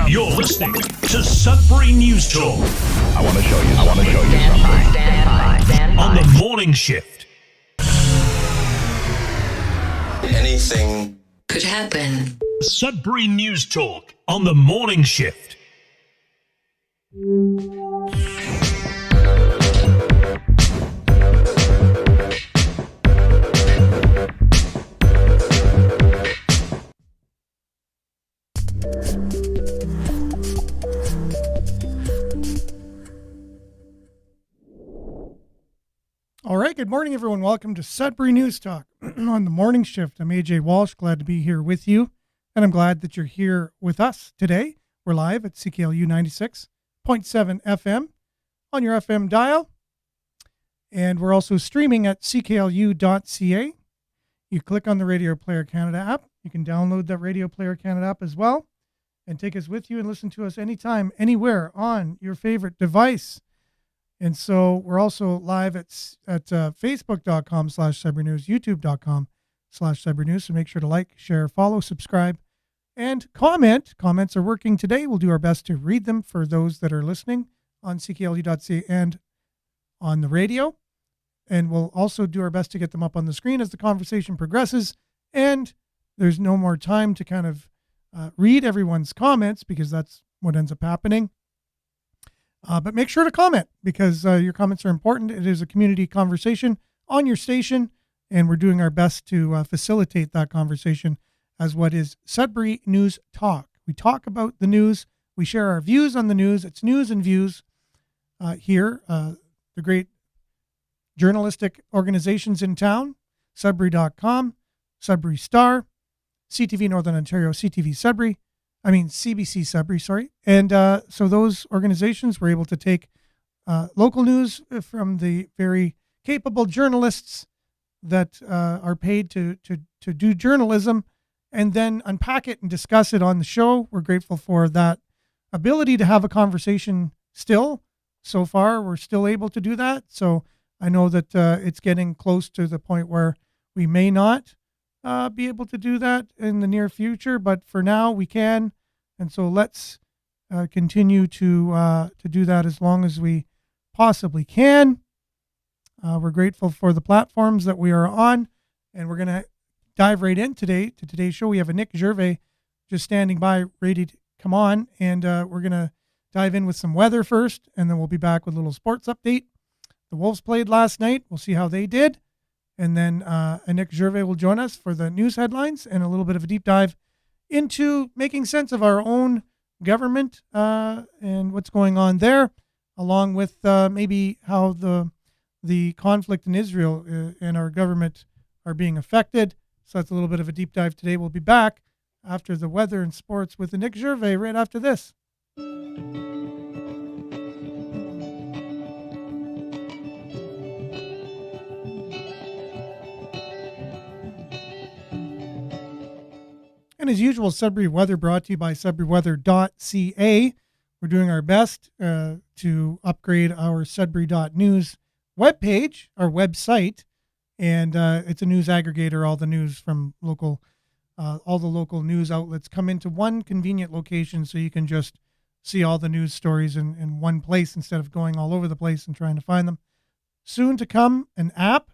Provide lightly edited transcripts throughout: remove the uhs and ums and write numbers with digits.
You're listening to Sudbury News Talk. I want to show you something. Stand by. On the morning shift. Anything could happen. Sudbury News Talk on the morning shift. All right, good morning, everyone. Welcome to Sudbury News Talk on the morning shift. I'm AJ Walsh, glad to be here with you, and I'm glad that you're here with us today. We're live at CKLU 96.7 FM on your FM dial, and we're also streaming at cklu.ca. You click on the Radio Player Canada app. You can download the Radio Player Canada app as well and take us with you and listen to us anytime, anywhere on your favorite device. And so we're also live at facebook.com/Sudbury News, youtube.com/Sudbury News. So make sure to like, share, follow, subscribe, and comment. Comments are working today. We'll do our best to read them for those that are listening on cklu.ca and on the radio. And we'll also do our best to get them up on the screen as the conversation progresses. And there's no more time to kind of read everyone's comments because that's what ends up happening. But make sure to comment because your comments are important. It is a community conversation on your station, and we're doing our best to facilitate that conversation as what is Sudbury News Talk. We talk about the news. We share our views on the news. It's news and views here. The great journalistic organizations in town, Sudbury.com, Sudbury Star, CTV Northern Ontario, CBC Sudbury, sorry. And so those organizations were able to take local news from the very capable journalists that are paid to do journalism and then unpack it and discuss it on the show. We're grateful for that ability to have a conversation still. So far, we're still able to do that. So I know that it's getting close to the point where we may not be able to do that in the near future, but for now we can, and so let's continue to do that as long as we possibly can. We're grateful for the platforms that we are on, and we're going to dive right in today to today's show. We have a Nick Gervais just standing by, ready to come on, and we're going to dive in with some weather first, and then we'll be back with a little sports update. The Wolves played last night. We'll see how they did. And then Nick Gervais will join us for the news headlines and a little bit of a deep dive into making sense of our own government and what's going on there, along with maybe how the conflict in Israel and our government are being affected. So that's a little bit of a deep dive today. We'll be back after the weather and sports with Nick Gervais right after this. And as usual, Sudbury Weather brought to you by sudburyweather.ca. We're doing our best to upgrade our sudbury.news webpage, our website, and it's a news aggregator. All the news from all the local news outlets come into one convenient location so you can just see all the news stories in one place instead of going all over the place and trying to find them. Soon to come, an app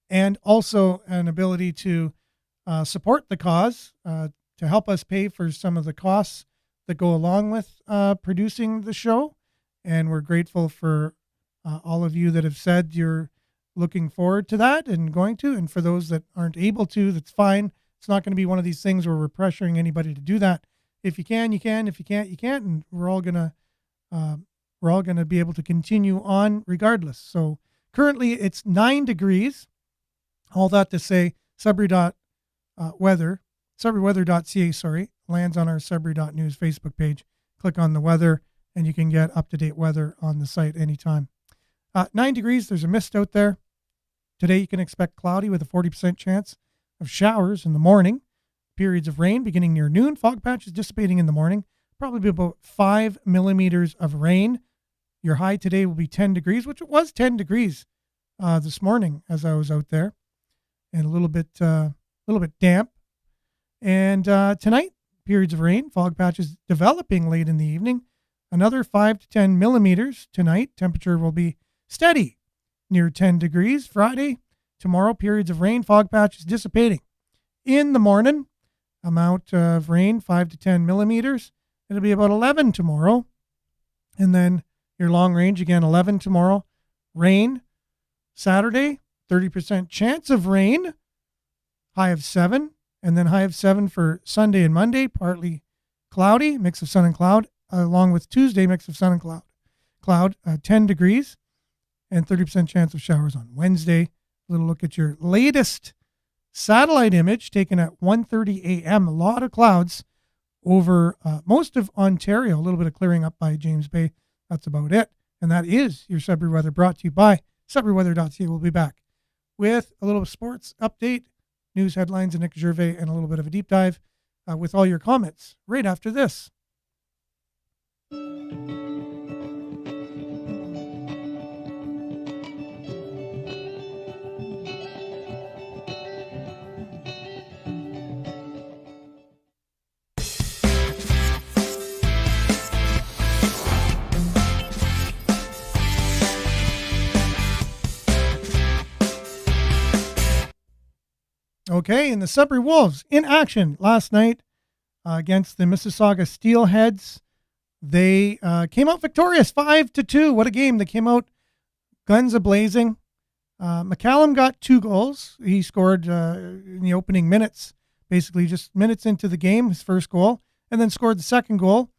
and also an ability to support the cause, to help us pay for some of the costs that go along with producing the show. And we're grateful for all of you that have said you're looking forward to that and going to. And for those that aren't able to, that's fine. It's not going to be one of these things where we're pressuring anybody to do that. If you can, you can. If you can't, you can't. And we're all gonna be able to continue on regardless. So currently it's 9 degrees. All that to say, sudburyweather.ca, lands on our Sudbury.news Facebook page. Click on the weather and you can get up-to-date weather on the site anytime. 9 degrees, there's a mist out there. Today you can expect cloudy with a 40% chance of showers in the morning. Periods of rain beginning near noon. Fog patches dissipating in the morning. Probably be about 5 millimeters of rain. Your high today will be 10 degrees, which it was 10 degrees this morning as I was out there. And a little bit damp. And tonight, periods of rain. Fog patches developing late in the evening. Another 5 to 10 millimeters tonight. Temperature will be steady near 10 degrees. Friday, tomorrow, periods of rain. Fog patches dissipating. In the morning, amount of rain 5 to 10 millimeters. It'll be about 11 tomorrow. And then your long range again, 11 tomorrow. Rain. Saturday, 30% chance of rain. High of 7. And then high of 7 for Sunday and Monday, partly cloudy, mix of sun and cloud, along with Tuesday, mix of sun and cloud. Cloud, 10 degrees, and 30% chance of showers on Wednesday. A little look at your latest satellite image taken at 1:30 a.m. A lot of clouds over most of Ontario, a little bit of clearing up by James Bay. That's about it. And that is your Sudbury weather, brought to you by SudburyWeather.ca. We'll be back with a little sports update, news headlines, and Nick Gervais, and a little bit of a deep dive with all your comments right after this. Okay, and the Sudbury Wolves in action last night against the Mississauga Steelheads. They came out victorious, 5-2. What a game! They came out guns a-blazing. McCallum got 2 goals. He scored in the opening minutes, basically just minutes into the game, his first goal, and then scored the second goal.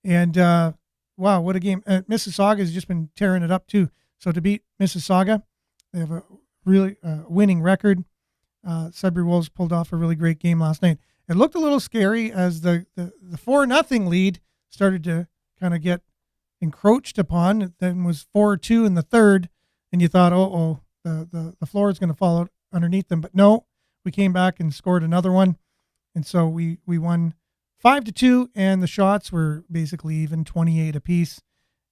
And wow, what a game! Mississauga has just been tearing it up too. So to beat Mississauga, they have a really winning record. Sudbury Wolves pulled off a really great game last night. It looked a little scary as the 4-0 lead started to kind of get encroached upon. It then was 4-2 in the third, and you thought, the floor is going to fall out underneath them. But no, we came back and scored another one, and so we won 5-2, and the shots were basically even, 28 apiece.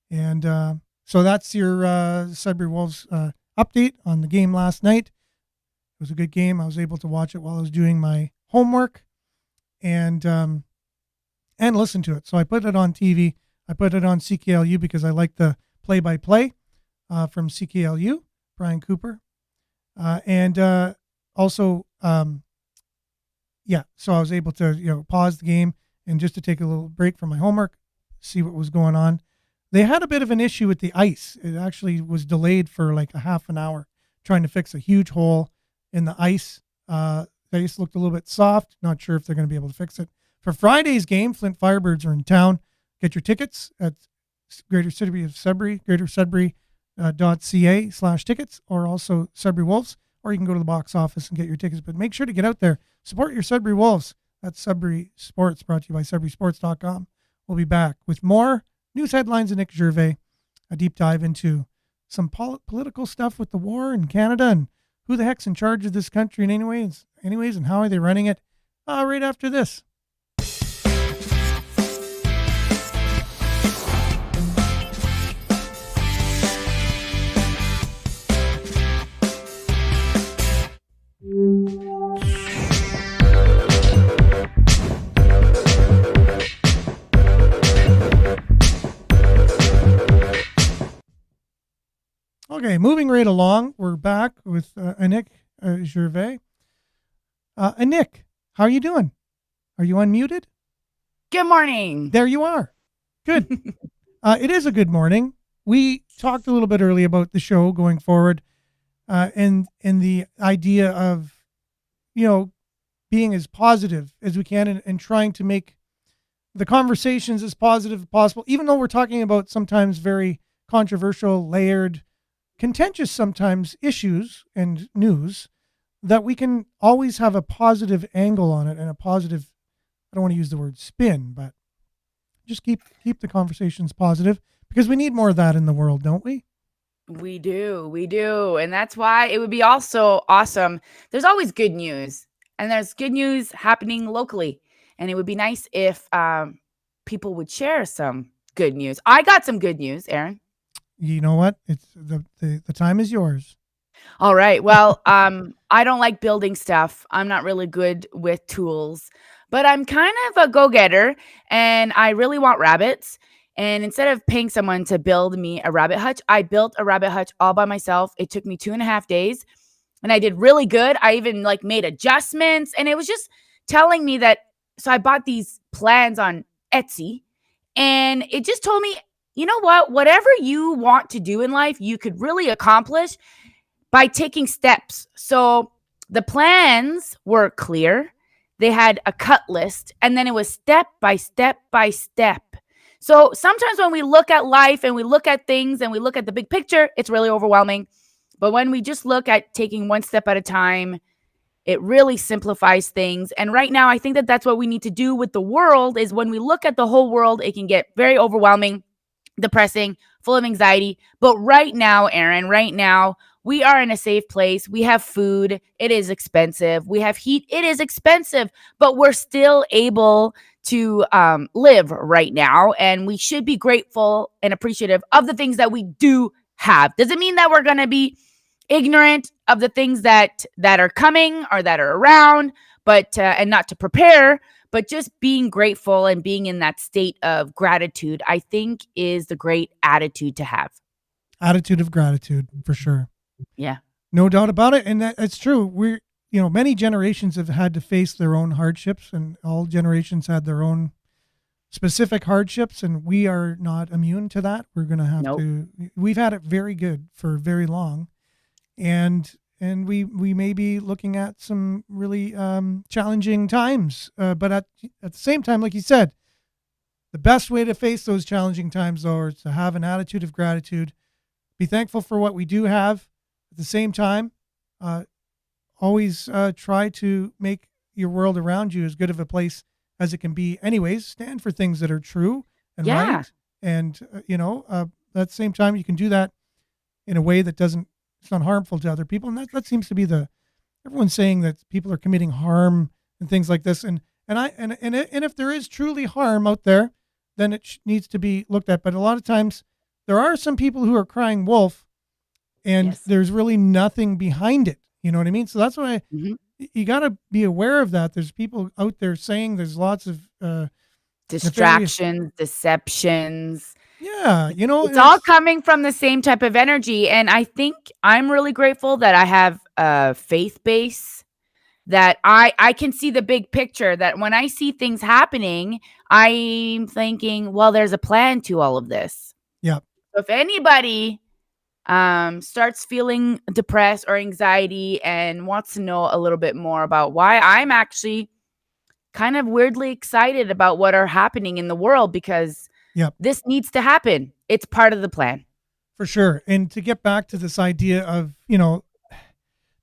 And so that's your Sudbury Wolves update on the game last night. It was a good game. I was able to watch it while I was doing my homework and listen to it. So I put it on TV. I put it on CKLU because I like the play-by-play from CKLU, Brian Cooper. So I was able to, pause the game and just to take a little break from my homework, see what was going on. They had a bit of an issue with the ice. It actually was delayed for like a half an hour trying to fix a huge hole in the ice. The ice looked a little bit soft. Not sure if they're going to be able to fix it. For Friday's game, Flint Firebirds are in town. Get your tickets at Greater City of Sudbury, greatersudbury.ca/tickets, or also Sudbury Wolves, or you can go to the box office and get your tickets. But make sure to get out there. Support your Sudbury Wolves. That's Sudbury Sports, brought to you by SudburySports.com. We'll be back with more news headlines and Nick Gervais, a deep dive into some political stuff with the war in Canada and who the heck's in charge of this country in anyways, and how are they running it? Right after this. Okay, moving right along, we're back with Nick Gervais. Nick, how are you doing? Are you unmuted? Good morning. There you are. Good. It is a good morning. We talked a little bit earlier about the show going forward, and the idea of, being as positive as we can and trying to make the conversations as positive as possible, even though we're talking about sometimes very controversial, layered, contentious sometimes issues and news, that we can always have a positive angle on it and a positive, I don't want to use the word spin, but just keep the conversations positive, because we need more of that in the world, don't we? We do. And that's why it would be also awesome. There's always good news, and there's good news happening locally. And it would be nice if people would share some good news. I got some good news, Aaron. You know what? It's the time is yours. All right. Well, I don't like building stuff. I'm not really good with tools, but I'm kind of a go-getter and I really want rabbits. And instead of paying someone to build me a rabbit hutch, I built a rabbit hutch all by myself. It took me 2.5 days and I did really good. I even like made adjustments and it was just telling me that. So I bought these plans on Etsy and it just told me, you know what, whatever you want to do in life, you could really accomplish by taking steps. So the plans were clear. They had a cut list and then it was step by step by step. So sometimes when we look at life and we look at things and we look at the big picture, it's really overwhelming. But when we just look at taking one step at a time, it really simplifies things. And right now, I think that that's what we need to do with the world is when we look at the whole world, it can get very overwhelming, depressing, full of anxiety. But right now, Aaron, right now, we are in a safe place. We have food. It is expensive. We have heat. It is expensive, but we're still able to live right now. And we should be grateful and appreciative of the things that we do have. Does it mean that we're going to be ignorant of the things that are coming or that are around, but and not to prepare, but just being grateful and being in that state of gratitude, I think is the great attitude to have. Attitude of gratitude, for sure. Yeah. No doubt about it. And it's true. Many generations have had to face their own hardships, and all generations had their own specific hardships, and we are not immune to that. We're going to have to, we've had it very good for very long. And we may be looking at some really challenging times. But at the same time, like you said, the best way to face those challenging times, though, is to have an attitude of gratitude, be thankful for what we do have. At the same time, always try to make your world around you as good of a place as it can be. Anyways, stand for things that are true and right. And, at the same time, you can do that in a way that it's not harmful to other people. And that seems to be everyone's saying that people are committing harm and things like this. And if there is truly harm out there, then it needs to be looked at. But a lot of times there are some people who are crying wolf, and there's really nothing behind it. You know what I mean? So that's why you got to be aware of that. There's people out there saying there's lots of distractions, deceptions. Yeah, it's all coming from the same type of energy. And I think I'm really grateful that I have a faith base, that I can see the big picture, that when I see things happening, I'm thinking, well, there's a plan to all of this. Yeah. So if anybody starts feeling depressed or anxiety and wants to know a little bit more about why, I'm actually kind of weirdly excited about what are happening in the world, because this needs to happen. It's part of the plan. For sure. And to get back to this idea of,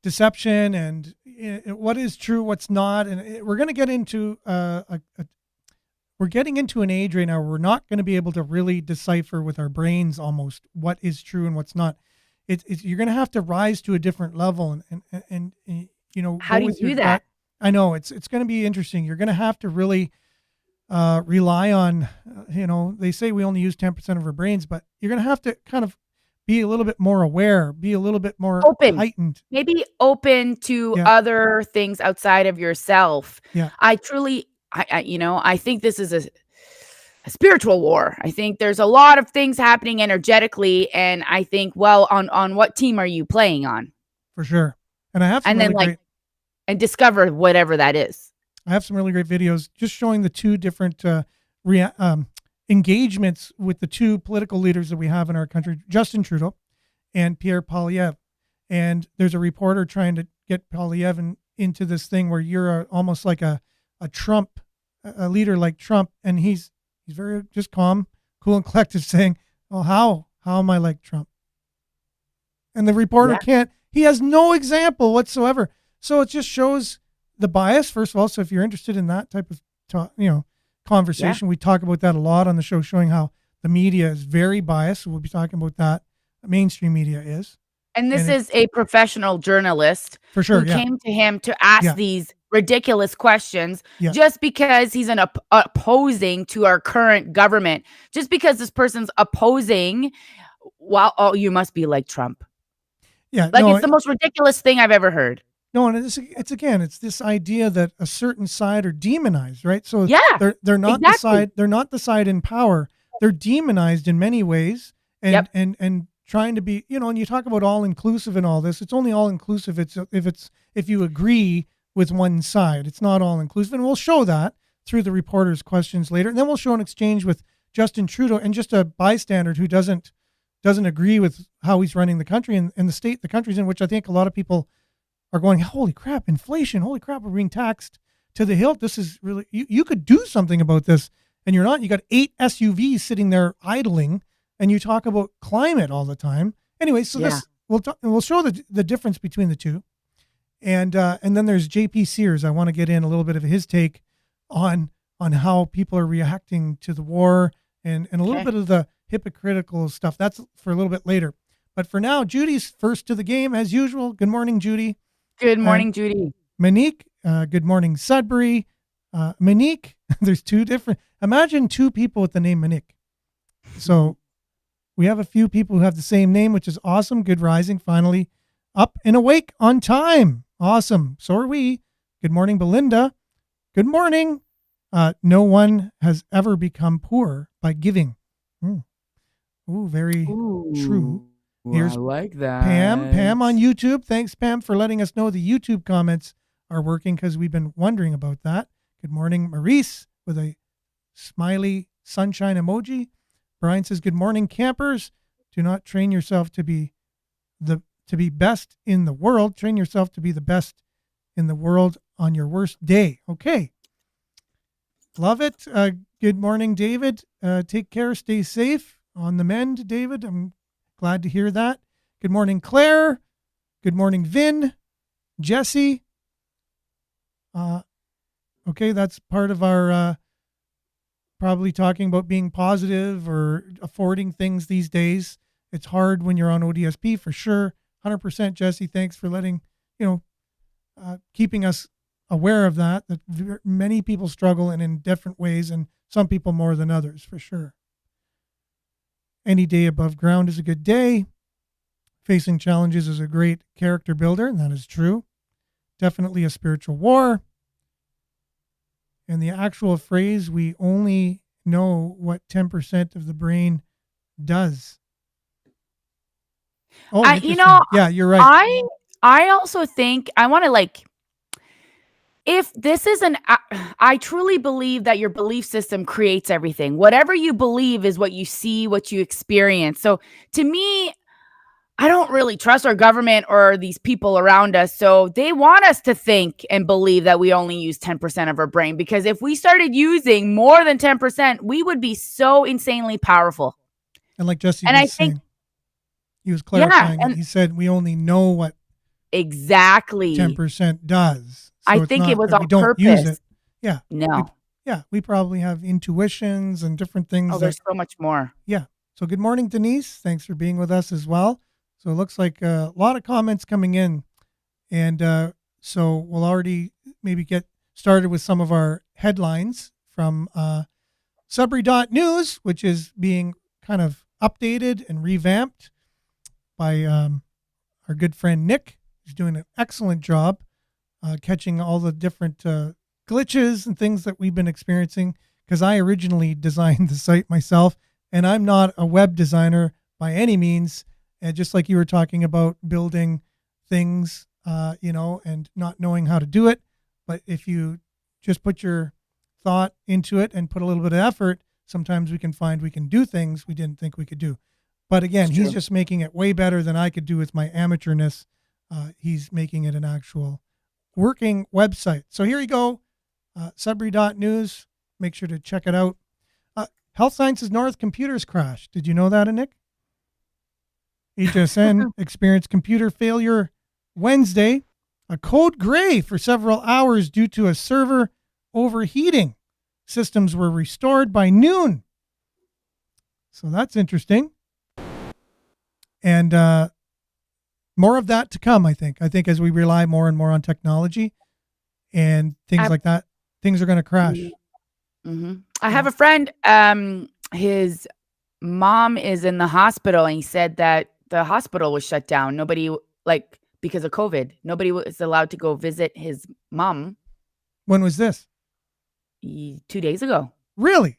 deception and what is true, what's not. And we're going to get into we're getting into an age right now where we're not going to be able to really decipher with our brains almost what is true and what's not. You're going to have to rise to a different level and how do you do that? I know it's going to be interesting. You're going to have to really rely on, they say we only use 10% of our brains, but you're going to have to kind of be a little bit more aware, be a little bit more heightened. Maybe open to other things outside of yourself. Yeah. I think this is a spiritual war. I think there's a lot of things happening energetically. And I think, well, on what team are you playing on? For sure. And I have some and discover whatever that is. I have some really great videos just showing the two different engagements with the two political leaders that we have in our country, Justin Trudeau and Pierre Poilievre. And there's a reporter trying to get Poilievre into this thing where you're almost like a Trump, a leader like Trump. And he's very just calm, cool and collected, saying, well, how am I like Trump? And the reporter he has no example whatsoever. So it just shows the bias, first of all. So if you're interested in that type of conversation, we talk about that a lot on the show, showing how the media is very biased. So we'll be talking about that. Mainstream media is. And this is a professional journalist for sure, who came to him to ask these ridiculous questions just because he's opposing to our current government. Just because this person's opposing, you must be like Trump. Yeah, it's the most ridiculous thing I've ever heard. No, and it's this idea that a certain side are demonized, right? So Yeah, they're not the exactly. side, they're not the side in power. They're demonized in many ways, Yep. and trying to be, and you talk about all inclusive and all this. It's only all inclusive if you agree with one side. It's not all inclusive, and we'll show that through the reporters' questions later, and then we'll show an exchange with Justin Trudeau and just a bystander who doesn't agree with how he's running the country and the state the country's in, which I think a lot of people are going, holy crap, inflation, holy crap, we're being taxed to the hilt. This is really, you could do something about this, and you're not. You got 8 SUVs sitting there idling, and you talk about climate all the time. Anyway, so Yeah. we'll show the difference between the two. And then there's JP Sears. I want to get in a little bit of his take on how people are reacting to the war and a little Okay. bit of the hypocritical stuff. That's for a little bit later. But for now, Judy's first to the game as usual. Good morning, Judy. Good And morning, Judy. Monique, good morning, Sudbury. Monique, there's two different, imagine two people with the name Monique. So we have a few people who have the same name, which is awesome. Good rising, finally up and awake on time. Awesome. So are we. Good morning, Belinda. Good morning. No one has ever become poor by giving. Ooh, very true. Here's I like that. Pam on YouTube. Thanks, Pam, for letting us know the YouTube comments are working because we've been wondering about that. Good morning, Maurice, with a smiley sunshine emoji. Brian says, good morning, campers. Do not train yourself to be best in the world. Train yourself to be the best in the world on your worst day. Okay. Love it. Good morning, David. Take care. Stay safe on the mend, David. I'm glad to hear that. Good morning, Claire. Good morning, Vin. Jesse. Okay, that's part of our probably talking about being positive or affording things these days. It's hard when you're on ODSP for sure. 100%, Jesse. Thanks for letting, keeping us aware of that many people struggle and in different ways, and some people more than others, for sure. Any day above ground is a good day. Facing challenges is a great character builder, and that is true. Definitely a spiritual war. And the actual phrase, we only know what 10% of the brain does. Oh, interesting. Yeah, you're right. I also think I want to if this is I truly believe that your belief system creates everything. Whatever you believe is what you see, what you experience. So to me, I don't really trust our government or these people around us. So they want us to think and believe that we only use 10% of our brain, because if we started using more than 10%, we would be so insanely powerful. And like Jesse was saying, he was clarifying it. He said we only know what exactly 10% does. So I think it was on we don't purpose. Use it. Yeah. No. We probably have intuitions and different things. Oh, there's so much more. Yeah. So good morning, Denise. Thanks for being with us as well. So it looks like a lot of comments coming in. And so we'll already maybe get started with some of our headlines from Sudbury.news, which is being kind of updated and revamped by our good friend Nick. He's doing an excellent job catching all the different glitches and things that we've been experiencing, because I originally designed the site myself, and I'm not a web designer by any means. And just like you were talking about building things, and not knowing how to do it. But if you just put your thought into it and put a little bit of effort, sometimes we can find we can do things we didn't think we could do. But again, he's just making it way better than I could do with my amateurness. He's making it an actual working website. So here you go, Sudbury.news. Make sure to check it out. Health Sciences North computers crashed. Did you know that, Nick? HSN experienced computer failure Wednesday, a code gray for several hours due to a server overheating. Systems were restored by noon. So that's interesting. And more of that to come, I think. I think as we rely more and more on technology and things like that, things are going to crash. Mm-hmm. I have a friend, his mom is in the hospital, and he said that the hospital was shut down. Nobody, because of COVID. Nobody was allowed to go visit his mom When was this? 2 days ago. Really?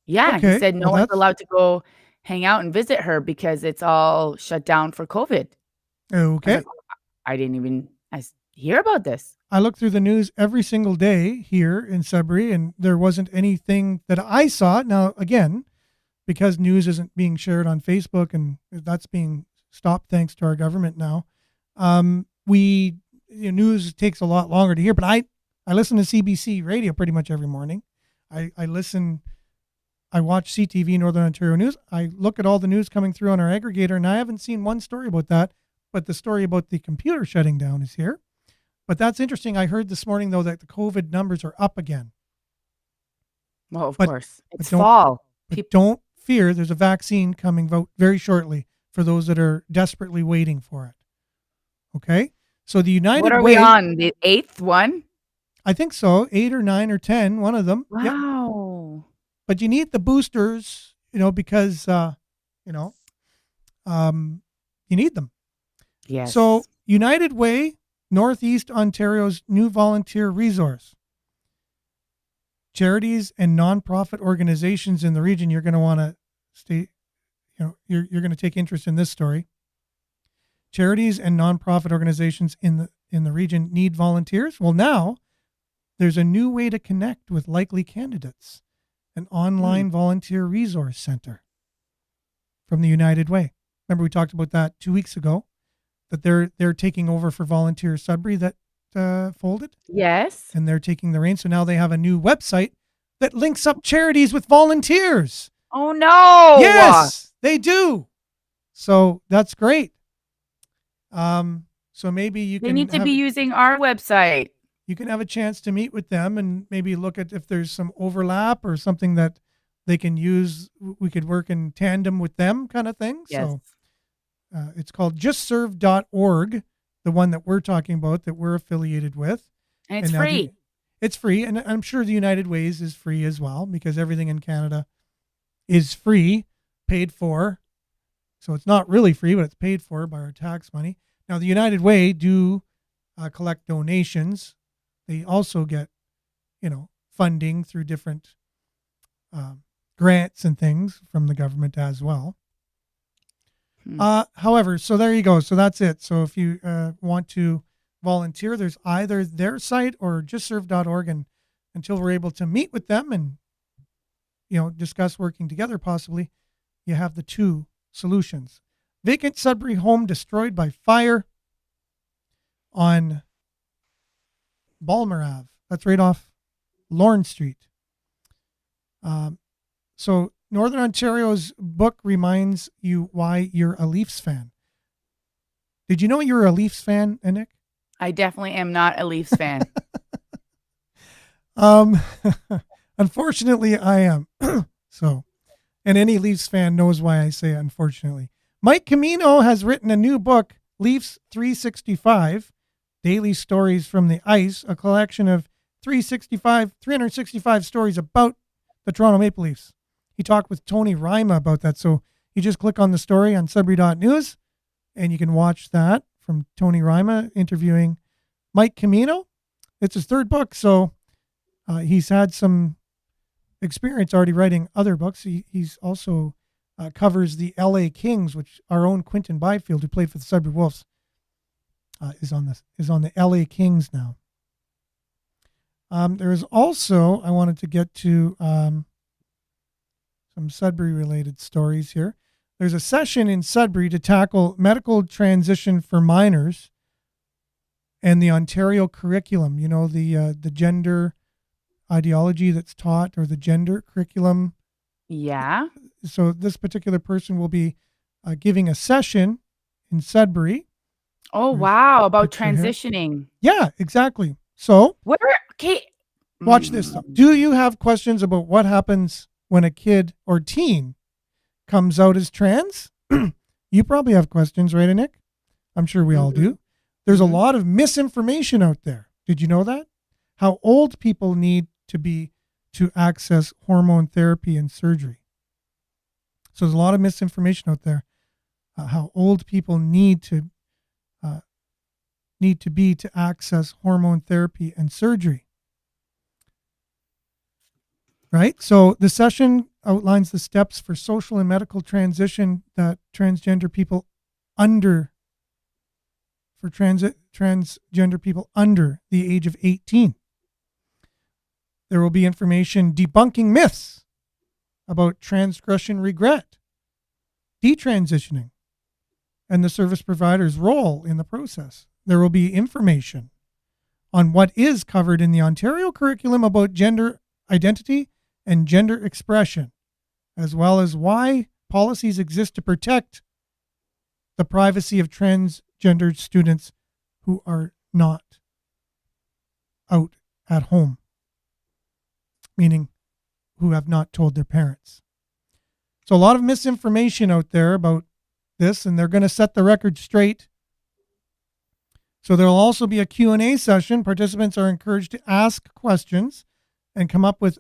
Yeah, he Okay. said no Well, one's that's allowed to go hang out and visit her because it's all shut down for COVID. I was okay. like, I didn't even hear about this. I look through the news every single day here in Sudbury, and there wasn't anything that I saw. Now, again, because news isn't being shared on Facebook, and that's being stopped thanks to our government now. News takes a lot longer to hear, but I listen to CBC radio pretty much every morning. I watch CTV Northern Ontario News. I look at all the news coming through on our aggregator, and I haven't seen one story about that, but the story about the computer shutting down is here. But that's interesting. I heard this morning, though, that the COVID numbers are up again. Well, of But- course. It's don't- fall. But don't fear. There's a vaccine coming out very shortly for those that are desperately waiting for it. Okay? So the United What are Way, we on? The 8th one? I think so, 8 or 9 or 10, one of them. Yep. Wow. But you need the boosters, because, you need them. Yes. So United Way, Northeast Ontario's new volunteer resource. Charities and nonprofit organizations in the region, you're going to want to stay, you're going to take interest in this story. Charities and nonprofit organizations in the region need volunteers. Well, now there's a new way to connect with likely candidates, an online volunteer resource center from the United Way. Remember we talked about that 2 weeks ago, that they're taking over for Volunteer Sudbury that folded, Yes. and they're taking the reins. So now they have a new website that links up charities with volunteers. Oh no. Yes, they do. So that's great. So maybe you They can need to be using our website. you can have a chance to meet with them and maybe look at if there's some overlap or something that they can use. We could work in tandem with them, kind of thing. Yes. So it's called justserve.org, the one that we're talking about, that we're affiliated with. And it's now free. It's free, and I'm sure the United Ways is free as well, because everything in Canada is free, paid for. So it's not really free, but it's paid for by our tax money. Now, the United Way do collect donations. They also get, funding through different grants and things from the government as well. However, so there you go. So that's it. So if you want to volunteer, there's either their site or justserve.org, and until we're able to meet with them and discuss working together, possibly, you have the two solutions. Vacant Sudbury home destroyed by fire on Balmer Ave. That's right off Lorne Street. So Northern Ontario's book reminds you why you're a Leafs fan. Did you know you're a Leafs fan, Nick? I definitely am not a Leafs fan. Unfortunately, I am. So, and any Leafs fan knows why I say unfortunately. Mike Camino has written a new book, Leafs 365, Daily Stories from the Ice, a collection of 365 stories about the Toronto Maple Leafs. He talked with Tony Rima about that. So you just click on the story on Sudbury.news and you can watch that from Tony Rima interviewing Mike Camino. It's his third book. So he's had some experience already writing other books. He's also covers the LA Kings, which our own Quinton Byfield, who played for the Sudbury Wolves, is on the LA Kings now. There is also, I wanted to get to some Sudbury related stories here. There's a session in Sudbury to tackle medical transition for minors and the Ontario curriculum, the gender ideology that's taught, or the gender curriculum. Yeah. So this particular person will be giving a session in Sudbury. Oh, wow. About picture here. transitioning. Yeah, exactly. So Okay. watch this. Do you have questions about what happens when a kid or teen comes out as trans? You probably have questions, right, Nick? I'm sure we all do. There's a lot of misinformation out there. Did you know that? How old people need to be to access hormone therapy and surgery. So there's a lot of misinformation out there. How old people need to need to be to access hormone therapy and surgery. Right? So the session outlines the steps for social and medical transition that transgender people under the age of 18. There will be information debunking myths about transgression regret, detransitioning, and the service provider's role in the process. There will be information on what is covered in the Ontario curriculum about gender identity and gender expression, as well as why policies exist to protect the privacy of transgendered students who are not out at home, meaning who have not told their parents. So a lot of misinformation out there about this, and they're going to set the record straight. So there'll also be a Q&A session. Participants are encouraged to ask questions and come with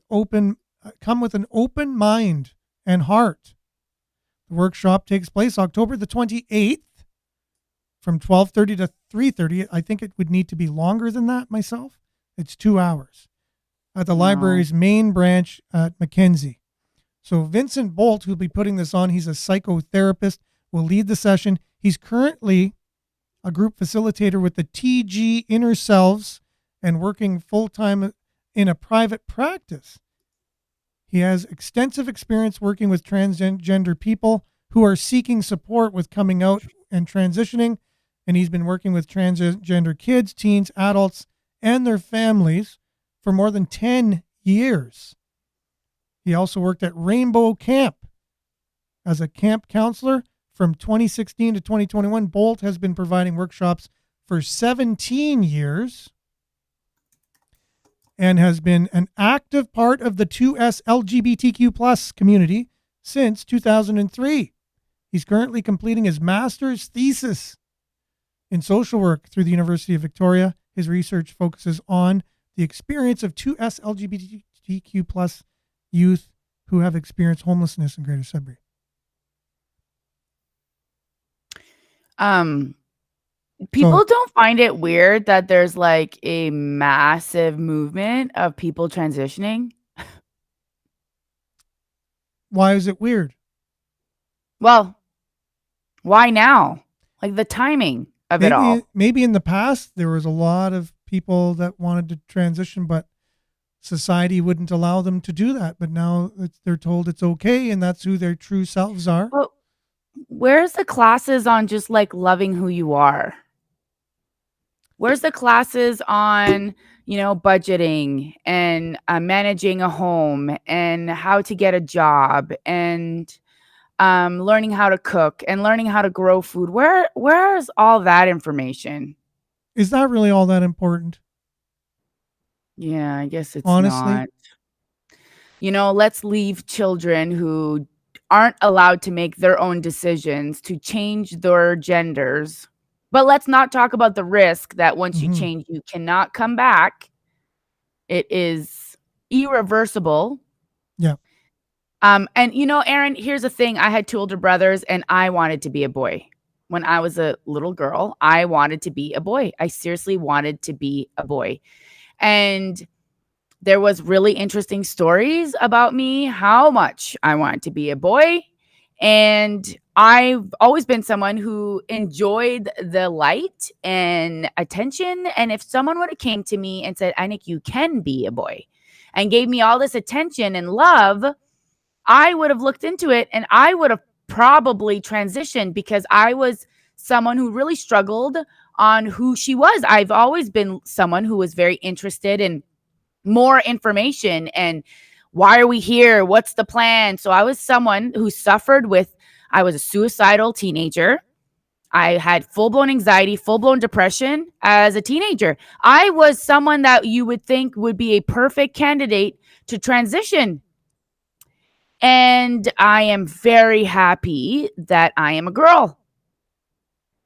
an open mind and heart. The workshop takes place October the 28th from 12:30 to 3:30. I think it would need to be longer than that myself. It's 2 hours at the library's main branch at Mackenzie. So Vincent Bolt, who'll be putting this on, he's a psychotherapist, will lead the session. He's currently a group facilitator with the TG Inner Selves and working full-time in a private practice. He has extensive experience working with transgender people who are seeking support with coming out and transitioning, and he's been working with transgender kids, teens, adults, and their families for more than 10 years. He also worked at Rainbow Camp as a camp counselor. From 2016 to 2021, Bolt has been providing workshops for 17 years and has been an active part of the 2S LGBTQ plus community since 2003. He's currently completing his master's thesis in social work through the University of Victoria. His research focuses on the experience of 2S LGBTQ plus youth who have experienced homelessness in Greater Sudbury. People don't find it weird that there's like a massive movement of people transitioning. Why is it weird? Well, why now? Like the timing of it all. Maybe in the past there was a lot of people that wanted to transition, but society wouldn't allow them to do that. But now they're told it's okay, and that's who their true selves are. Well, where's the classes on just like loving who you are? Where's the classes on, budgeting and managing a home and how to get a job and learning how to cook and learning how to grow food? Where's all that information? Is that really all that important? Yeah, I guess it's honestly not. Let's leave children who aren't allowed to make their own decisions to change their genders. But let's not talk about the risk that once you change, you cannot come back. It is irreversible. Yeah. And Aaron, here's the thing. I had 2 older brothers and I wanted to be a boy. When I was a little girl, I wanted to be a boy. I seriously wanted to be a boy. And there was really interesting stories about me, how much I wanted to be a boy. And I've always been someone who enjoyed the light and attention. And if someone would have came to me and said, Anik, you can be a boy, and gave me all this attention and love, I would have looked into it and I would have probably transitioned, because I was someone who really struggled on who she was. I've always been someone who was very interested in more information and why are we here? What's the plan? So I was someone who suffered with, I was a suicidal teenager. I had full-blown anxiety, full-blown depression as a teenager. I was someone that you would think would be a perfect candidate to transition. And I am very happy that I am a girl.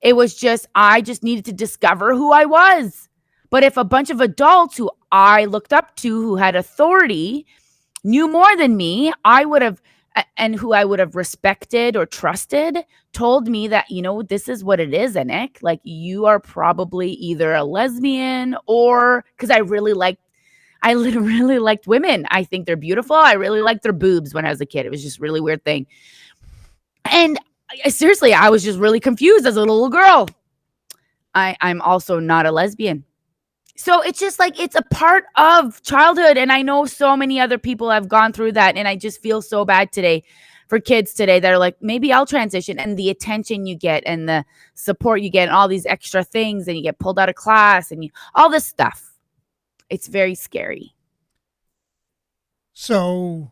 It was just, I just needed to discover who I was. But if a bunch of adults who I looked up to, who had authority, knew more than me, I would have and who I would have respected or trusted told me that, this is what it is, Nick. Like, you are probably either a lesbian or because I really liked women. I think they're beautiful. I really liked their boobs when I was a kid. It was just a really weird thing. And seriously, I was just really confused as a little girl. I'm also not a lesbian. So it's just like, it's a part of childhood. And I know so many other people have gone through that. And I just feel so bad today for kids today that are like, maybe I'll transition, and the attention you get and the support you get and all these extra things, and you get pulled out of class and all this stuff. It's very scary. So,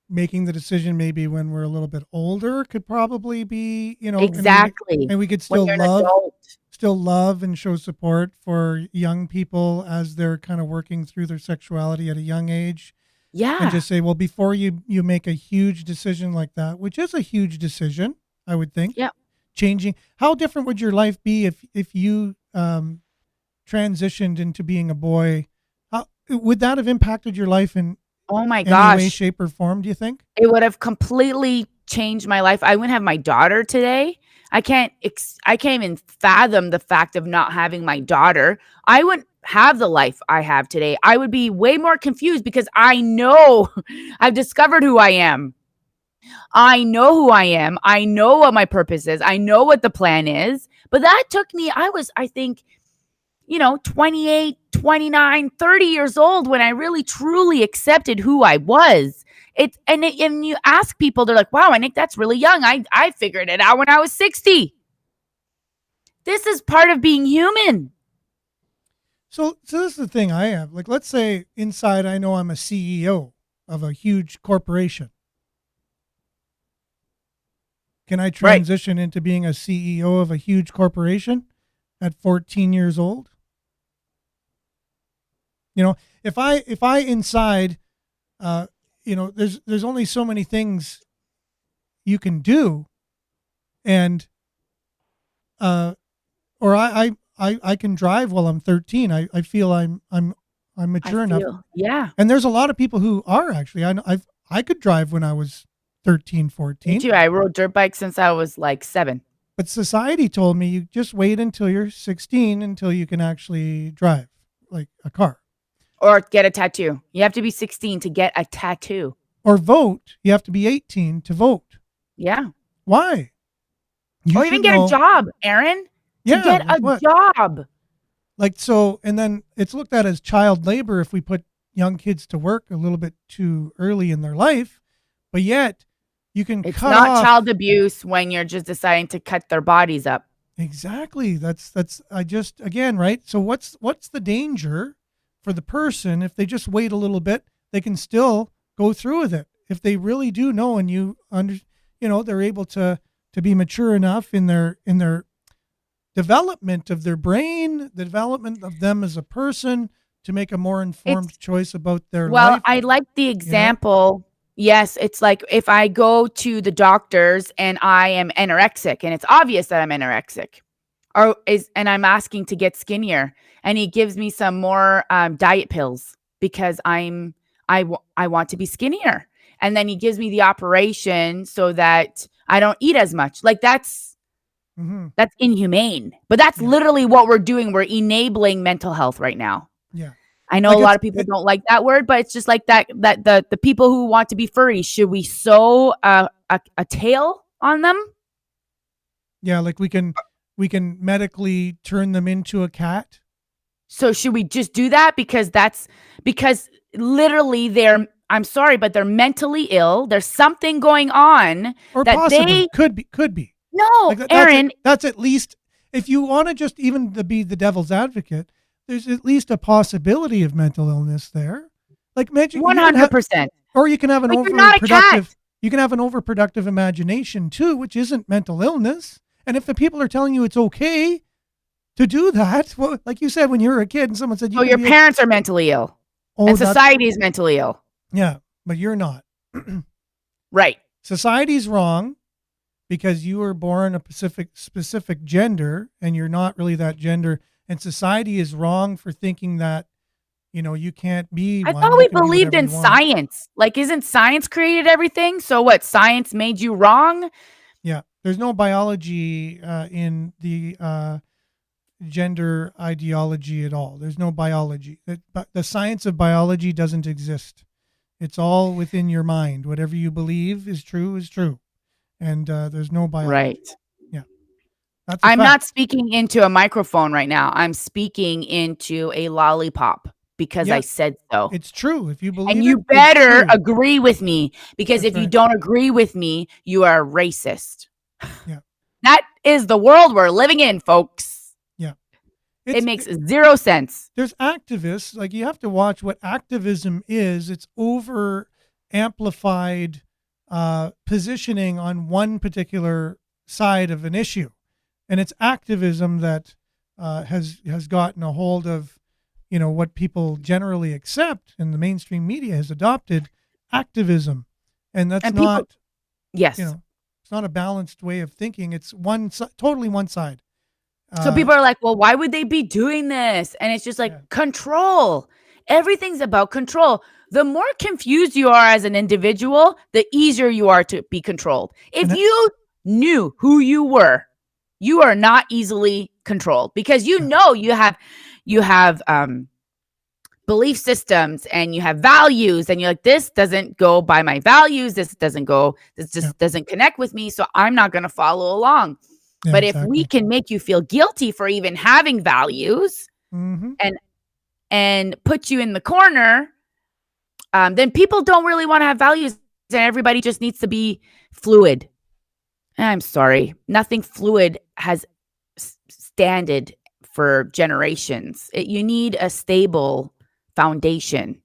making the decision maybe when we're a little bit older could probably be, exactly. And we could still love and show support for young people as they're kind of working through their sexuality at a young age. Yeah. And just say, well, before you make a huge decision like that, which is a huge decision, I would think. Yeah. Changing. How different would your life be if you transitioned into being a boy? How would that have impacted your life in oh my any gosh way, shape, or form, do you think? It would have completely changed my life. I wouldn't have my daughter today. I can't even fathom the fact of not having my daughter. I wouldn't have the life I have today. I would be way more confused because I know I've discovered who I am. I know who I am. I know what my purpose is. I know what the plan is. But that took me, I think, 28, 29, 30 years old when I really truly accepted who I was. And you ask people, they're like, wow, I think that's really young. I figured it out when I was 60. This is part of being human. So this is the thing I have. Like, let's say inside I know I'm a CEO of a huge corporation. Can I transition into being a CEO of a huge corporation at 14 years old? If I inside, there's only so many things you can do, and or I can drive while I'm 13. I feel I'm mature enough. Yeah. And there's a lot of people who are actually. I could drive when I was 13, 14. Me too. I rode dirt bikes since I was like 7. But society told me you just wait until you're 16 until you can actually drive like a car. Or get a tattoo. You have to be 16 to get a tattoo. Or vote. You have to be 18 to vote. Yeah. Why? Or even get a job, Aaron. Yeah, get a job. Like, so, and then it's looked at as child labor if we put young kids to work a little bit too early in their life. But yet, it's not child abuse when you're just deciding to cut their bodies up. Exactly. Again, right? So what's the danger for the person if they just wait a little bit? They can still go through with it if they really do know, and they're able to be mature enough in their development of their brain, the development of them as a person, to make a more informed choice about their life. Well, I like the example. Yes, it's like if I go to the doctors and I am anorexic, and it's obvious that I'm anorexic, and I'm asking to get skinnier, and he gives me some more diet pills because I want to be skinnier, and then he gives me the operation so that I don't eat as much. Like that's inhumane, but that's literally what we're doing. We're enabling mental health right now. Yeah. I know a lot of people don't like that word, but it's just like that the people who want to be furry, should we sew a tail on them? Yeah, like we can medically turn them into a cat. So should we just do that? Because literally I'm sorry, but they're mentally ill. There's something going on. Or that possibly could be. No, like Aaron. That's at least, if you want to just even to be the devil's advocate, there's at least a possibility of mental illness there. Like imagine 100%. Or you can have an overproductive. You can have an overproductive imagination too, which isn't mental illness. And if the people are telling you it's okay to do that, well, like you said when you were a kid and someone said, your parents are mentally ill, and society is mentally ill. Yeah, but you're not. Right. Society's wrong because you were born a specific gender and you're not really that gender. And society is wrong for thinking that You can't be I one. thought You we can be believed whatever in you want. science. Like, isn't science created everything? So what? Science made you wrong? Yeah. There's no biology in the gender ideology at all. There's no biology. But the science of biology doesn't exist. It's all within your mind. Whatever you believe is true is true. And there's no biology. Right. Yeah. That's a I'm fact. not speaking into a microphone right now. I'm speaking into a lollipop because Yeah. I said so. It's true. If you believe And you it, better it's true. agree with me, because That's if you right. don't agree with me, you are racist. Yeah. That is the world we're living in, folks. Yeah. It makes zero sense. There's activists, like you have to watch what activism is. It's over amplified positioning on one particular side of an issue. And it's activism that has gotten a hold of, what people generally accept, and the mainstream media has adopted activism. And that's And people, not, yes. it's not a balanced way of thinking. It's totally one side. So people are like, well, why would they be doing this? And it's just like control. Everything's about control. The more confused you are as an individual, the easier you are to be controlled. If you knew who you were, you are not easily controlled, because you have belief systems and you have values, and you're like, this doesn't go by my values. This just doesn't connect with me. So I'm not going to follow along. Yeah, but exactly. if we can make you feel guilty for even having values, and put you in the corner, then people don't really want to have values, and everybody just needs to be fluid. I'm sorry. Nothing fluid has standed for generations. You need a stable foundation.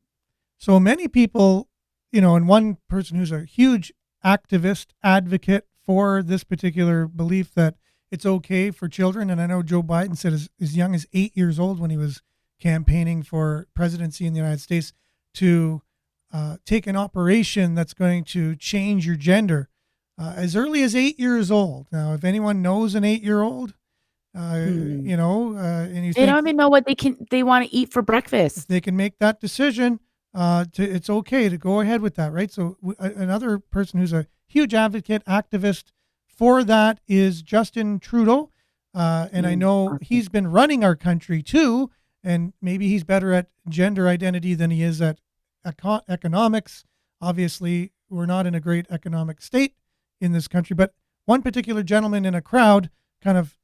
So many people, and one person who's a huge activist advocate for this particular belief that it's okay for children. And I know Joe Biden said as young as 8 years old, when he was campaigning for presidency in the United States, to take an operation that's going to change your gender as early as 8 years old. Now, if anyone knows an 8-year-old, and you they don't even know what they want to eat for breakfast. If they can make that decision, it's okay to go ahead with that, right? So another person who's a huge advocate, activist for that is Justin Trudeau. And I know he's been running our country too, and maybe he's better at gender identity than he is at economics. Obviously, we're not in a great economic state in this country, but one particular gentleman in a crowd kind of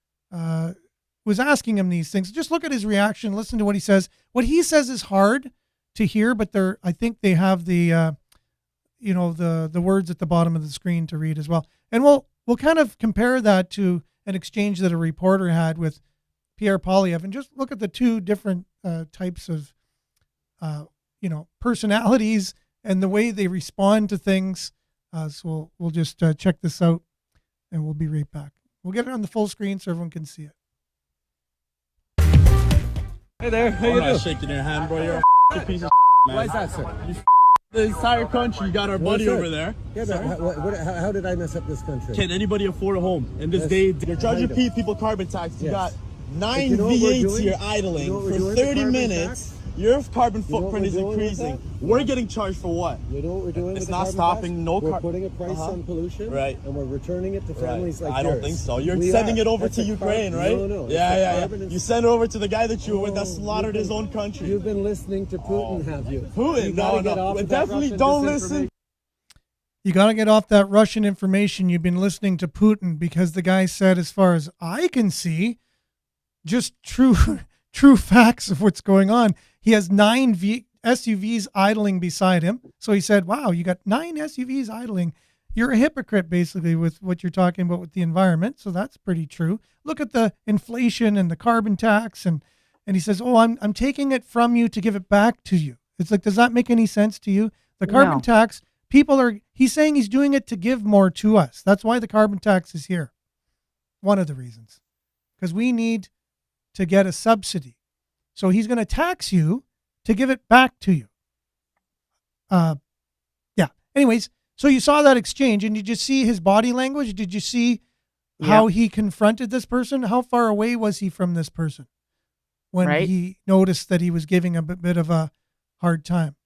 was asking him these things. Just look at his reaction, listen to what he says. What he says is hard to hear, but I think they have the the words at the bottom of the screen to read as well. And we'll kind of compare that to an exchange that a reporter had with Pierre Poilievre, and just look at the two different types of personalities and the way they respond to things. So we'll just check this out, and we'll be right back. We'll get it on the full screen so everyone can see it. Hey there, how you doing? I'm not shaking your hand, bro. You're a piece of man. Why is that, sir? The entire country, you got our buddy over there. Yeah, but how did I mess up this country? Can anybody afford a home in this day? You're charging people carbon tax. You got 9 you know V8s here idling for 30 minutes. Tax? Your carbon footprint is increasing. We're getting charged for what? You know what we're doing? It's with not the stopping. tax? No We're carbon. putting a price on pollution, right? And we're returning it to families like I yours. don't think so. You're sending it over to Ukraine, right? No. Yeah. You send it over to the guy that you were with that slaughtered his own country. You've been listening to Putin, have you? Putin? No. Definitely don't listen. You got to get off that Russian information. You've been listening to Putin, because the guy said, as far as I can see, just true facts of what's going on. He has 9 SUVs idling beside him. So he said, wow, you got 9 SUVs idling. You're a hypocrite, basically, with what you're talking about with the environment. So that's pretty true. Look at the inflation and the carbon tax. And he says, oh, I'm taking it from you to give it back to you. It's like, does that make any sense to you? The carbon tax, he's saying he's doing it to give more to us. That's why the carbon tax is here. One of the reasons. Because we need to get a subsidy. So he's going to tax you to give it back to you. Anyways, so you saw that exchange, and did you see his body language? Did you see how he confronted this person? How far away was he from this person? when Right. he noticed that he was giving him a bit of a hard time.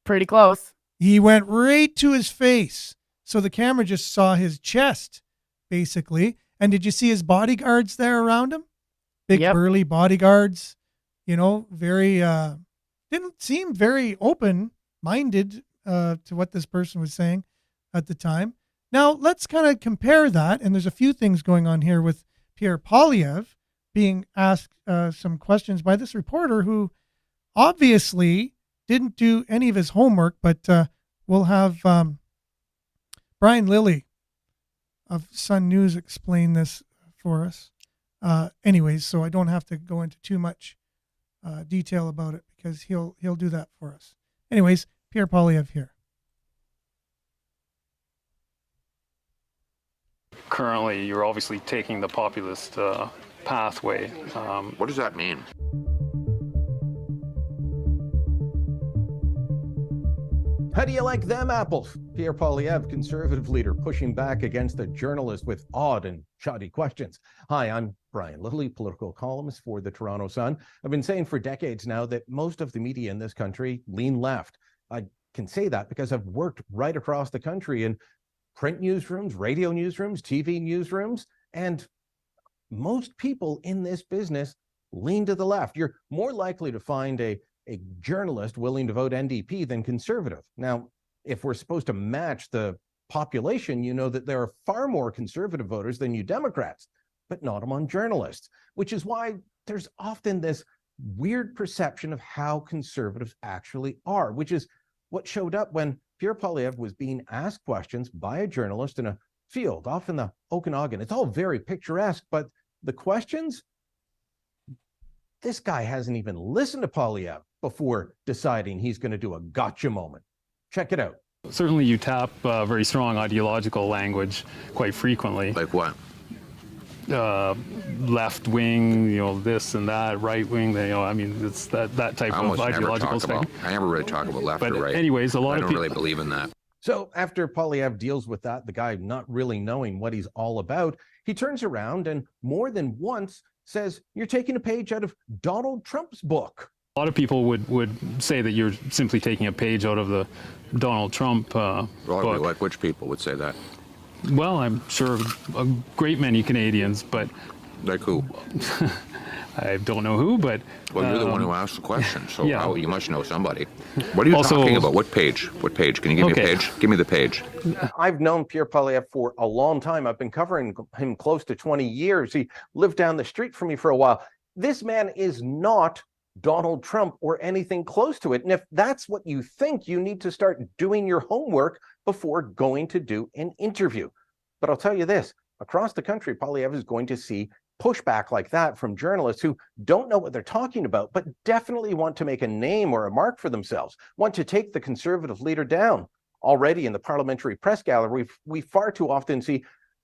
Pretty close. He went right to his face. So the camera just saw his chest, basically. And did you see his bodyguards there around him? Big Yep. burly bodyguards, very, didn't seem very open-minded to what this person was saying at the time. Now, let's kind of compare that. And there's a few things going on here with Pierre Poilievre being asked some questions by this reporter who obviously didn't do any of his homework, but we'll have Brian Lilly of Sun News explain this for us. Anyways, so I don't have to go into too much detail about it because he'll do that for us. Anyways, Pierre Poilievre here. Currently, you're obviously taking the populist pathway. What does that mean? How do you like them apples? Pierre Poilievre, conservative leader, pushing back against a journalist with odd and shoddy questions. Hi, I'm Brian Lilly, political columnist for the Toronto Sun. I've been saying for decades now that most of the media in this country lean left. I can say that because I've worked right across the country in print newsrooms, radio newsrooms, TV newsrooms, and most people in this business lean to the left. You're more likely to find a journalist willing to vote NDP than conservative. Now, if we're supposed to match the population, you know that there are far more conservative voters than you Democrats, but not among journalists, which is why there's often this weird perception of how conservatives actually are, which is what showed up when Pierre Poilievre was being asked questions by a journalist in a field off in the Okanagan. It's all very picturesque, but the questions, this guy hasn't even listened to Poilievre before deciding he's going to do a gotcha moment. Check it out. Certainly you tap very strong ideological language quite frequently. Like what? Left wing, this and that, right wing, I mean, it's that type of ideological thing. I never really talk about left But or right. anyways, a lot I of don't people really believe in that. So after Poilievre deals with that, the guy not really knowing what he's all about, he turns around and more than once says, you're taking a page out of Donald Trump's book. A lot of people would say that you're simply taking a page out of the Donald Trump book. Like which people would say that? Well, I'm sure a great many Canadians, but Like who? I don't know who, but... Well, you're the one who asked the question, so yeah. You must know somebody. What are you talking about? What page? What page? Can you give me a page? Give me the page. I've known Pierre Poilievre for a long time. I've been covering him close to 20 years. He lived down the street from me for a while. This man is not Donald Trump or anything close to it. And if that's what you think, you need to start doing your homework before going to do an interview. But I'll tell you this, across the country, Poilievre is going to see pushback like that from journalists who don't know what they're talking about, but definitely want to make a name or a mark for themselves, want to take the conservative leader down. Already in the parliamentary press gallery, we far too often see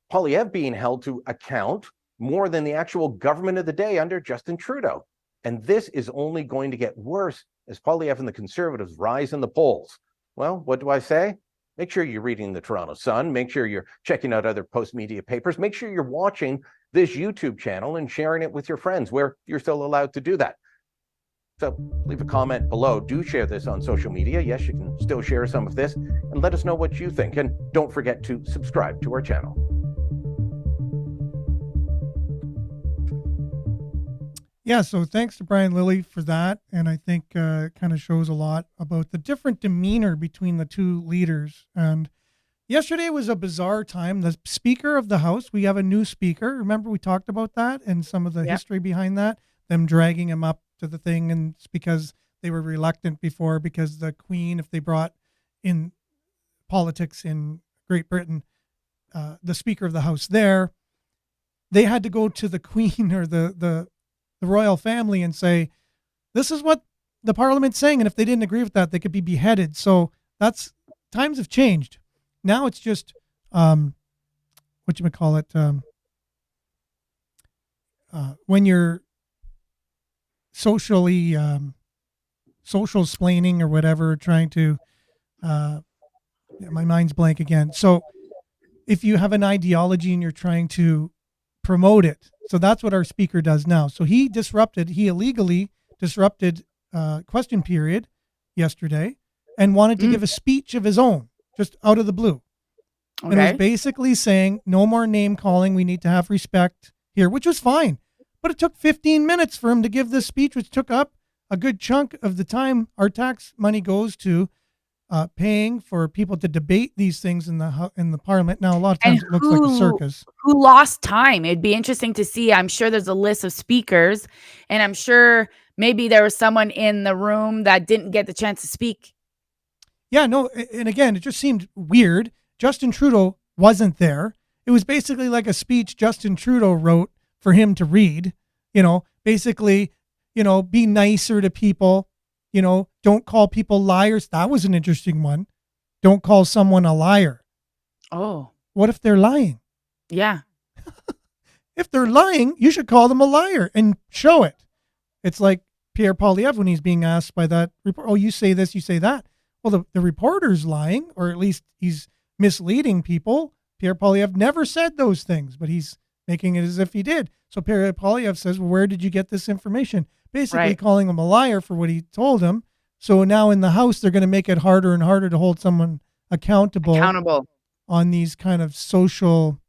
Poilievre being held to account more than the actual government of the day under Justin Trudeau. And this is only going to get worse as Poilievre and the Conservatives rise in the polls. Well, what do I say? Make sure you're reading the Toronto Sun. Make sure you're checking out other post-media papers. Make sure you're watching this YouTube channel and sharing it with your friends where you're still allowed to do that. So leave a comment below. Do share this on social media. Yes, you can still share some of this and let us know what you think. And don't forget to subscribe to our channel. Yeah, so thanks to Brian Lilly for that. And I think kind of shows a lot about the different demeanor between the two leaders. And yesterday was a bizarre time. The Speaker of the House, we have a new speaker. Remember we talked about that and some of the history behind that, them dragging him up to the thing. And it's because they were reluctant before, because the Queen, if they brought in politics in Great Britain, the Speaker of the House there, they had to go to the Queen or the royal family and say, this is what the Parliament's saying. And if they didn't agree with that, they could be beheaded. So times have changed. Now it's just, when you're social splaining or whatever, trying to, my mind's blank again. So if you have an ideology and you're trying to promote it, So that's what our speaker does now. So he illegally disrupted question period yesterday and wanted to give a speech of his own, just out of the blue. Okay. And it was basically saying, no more name calling. We need to have respect here, which was fine. But it took 15 minutes for him to give this speech, which took up a good chunk of the time our tax money goes to paying for people to debate these things in the parliament. Now, a lot of times it looks like a circus. Who lost time? It'd be interesting to see. I'm sure there's a list of speakers, and I'm sure maybe there was someone in the room that didn't get the chance to speak. Yeah, no, and again, it just seemed weird. Justin Trudeau wasn't there. It was basically like a speech Justin Trudeau wrote for him to read, basically, be nicer to people, don't call people liars. That was an interesting one. Don't call someone a liar. Oh. What if they're lying? Yeah. If they're lying, you should call them a liar and show it. It's like Pierre Poilievre when he's being asked by that report, oh, you say this, you say that. Well, the reporter's lying, or at least he's misleading people. Pierre Poilievre never said those things, but he's making it as if he did. So Pierre Poilievre says, well, where did you get this information? Basically calling him a liar for what he told him. So now in the House, they're going to make it harder and harder to hold someone accountable on these kind of social,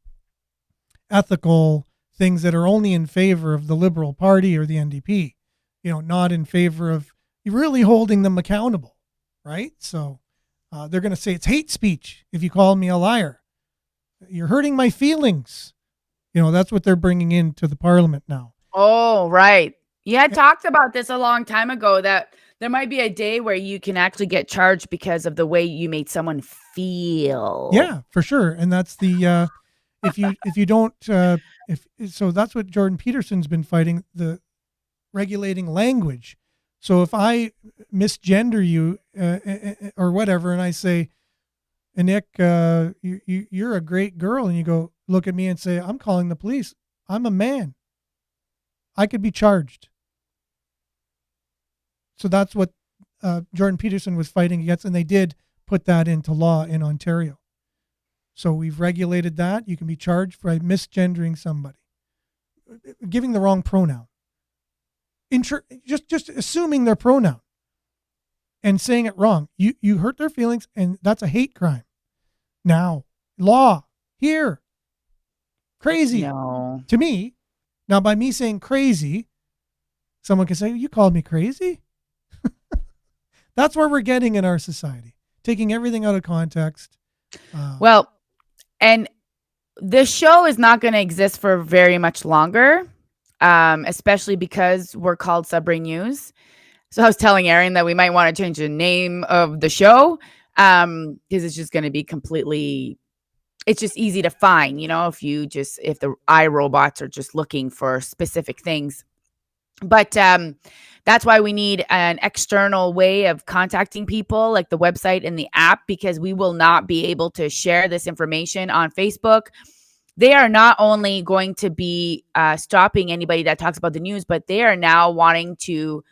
ethical things that are only in favor of the Liberal Party or the NDP, not in favor of really holding them accountable, right? So they're going to say it's hate speech if you call me a liar. You're hurting my feelings. That's what they're bringing into the parliament now. Oh, right. You had talked about this a long time ago, that there might be a day where you can actually get charged because of the way you made someone feel. Yeah, for sure. And that's the if you don't so that's what Jordan Peterson's been fighting, the regulating language. So if I misgender you or whatever, and I say, Nick, you're a great girl, and you go look at me and say, I'm calling the police. I'm a man. I could be charged. So that's what Jordan Peterson was fighting against, and they did put that into law in Ontario. So we've regulated that. You can be charged for misgendering somebody, giving the wrong pronoun, just assuming their pronoun and saying it wrong. You hurt their feelings, and that's a hate crime. Now, law here, crazy to me. Now, by me saying crazy, someone can say, you called me crazy? That's where we're getting in our society, taking everything out of context. Well, and this show is not going to exist for very much longer, especially because we're called Sudbury News. So I was telling Aaron that we might want to change the name of the show because it's just going to be completely... It's just easy to find, if the iRobots are just looking for specific things. But that's why we need an external way of contacting people, like the website and the app, because we will not be able to share this information on Facebook. They are not only going to be stopping anybody that talks about the news, but they are now wanting to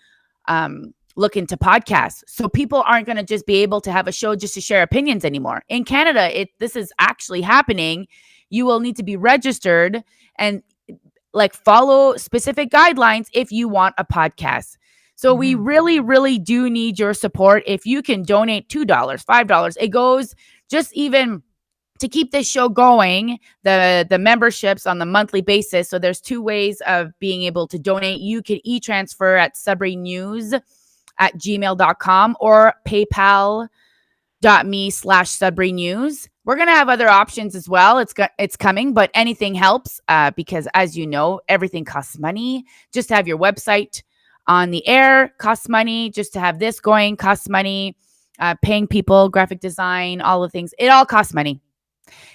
look into podcasts. So people aren't going to just be able to have a show just to share opinions anymore. In Canada, this is actually happening. You will need to be registered and follow specific guidelines if you want a podcast. So we really, really do need your support. If you can donate $2, $5, it goes just even to keep this show going, the memberships on the monthly basis. So there's two ways of being able to donate. You can e-transfer at sudburynews@gmail.com or paypal.me/sudburynews. We're going to have other options as well. It's coming, but anything helps because, as you know, everything costs money. Just to have your website on the air costs money. Just to have this going costs money. Paying people, graphic design, all the things. It all costs money.